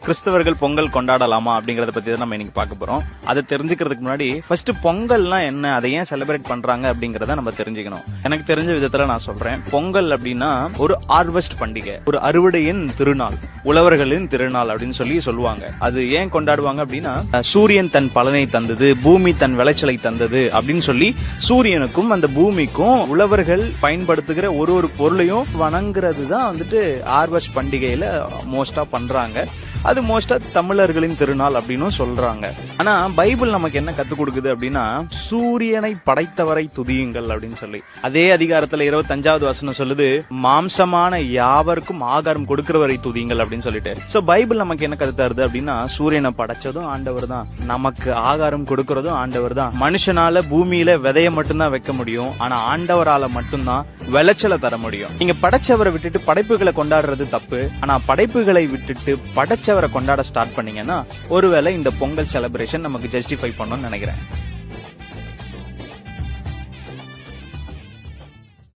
கிறிஸ்தவர்கள் பொங்கல் கொண்டாடலாமா அப்படிங்கறத பத்தி தான் நம்ம இன்னைக்கு பார்க்க போறோம். அதை தெரிஞ்சுக்கிறதுக்கு முன்னாடி ஃபர்ஸ்ட் பொங்கல்னா என்ன, அதை ஏன் செலிப்ரேட் பண்றாங்க அப்படிங்கறத நம்ம தெரிஞ்சுக்கணும். எனக்கு தெரிஞ்ச விதத்துல நான் சொல்றேன். பொங்கல் அப்படின்னா ஒரு ஹார்வெஸ்ட் பண்டிகை, ஒரு அறுவடையின் திருநாள், உழவர்களின் திருநாள் அப்படின்னு சொல்லுவாங்க. அது ஏன் கொண்டாடுவாங்க அப்படின்னா, சூரியன் தன் பலனை தந்தது, பூமி தன் விளைச்சலை தந்தது அப்படின்னு சொல்லி சூரியனுக்கும் அந்த பூமிக்கும் உழவர்கள் பயன்படுத்துகிற ஒரு பொருளையும் வணங்குறது தான் வந்துட்டு ஹார்வெஸ்ட் பண்டிகையில மோஸ்டா பண்றாங்க. அது மோஸ்டா தமிழர்களின் திருநாள் அப்படின்னு சொல்றாங்க. ஆனா பைபிள் நமக்கு என்ன கத்து கொடுக்குது அப்படின்னா, சூரியனை படைத்தவரை துதியுங்கள் அப்படின்னு சொல்லி. அதே அதிகாரத்துல 25வது வசனம் சொல்லுது, மாம்சமான யாவருக்கும் ஆகாரம் கொடுக்கிறவரை துதியுங்கள் அப்படின்னு சொல்லிட்டு. சோ பைபிள் நமக்கு என்ன கத்து தருது அப்படின்னா, சூரியனை படைச்சதும் ஆண்டவர் தான், நமக்கு ஆகாரம் கொடுக்கறதும் ஆண்டவர் தான். மனுஷனால பூமியில விதைய மட்டும்தான் வைக்க முடியும், ஆனா ஆண்டவரால மட்டும்தான் விளைச்சலை தர முடியும். நீங்க படைச்சவரை விட்டுட்டு படைப்புகளை கொண்டாடுறது தப்பு. ஆனா படைப்புகளை விட்டுட்டு படைச்சவரை கொண்டாட ஸ்டார்ட் பண்ணீங்கன்னா ஒருவேளை இந்த பொங்கல் செலிப்ரேஷன் நமக்கு ஜஸ்டிஃபை பண்ணணும்னு நினைக்கிறேன்.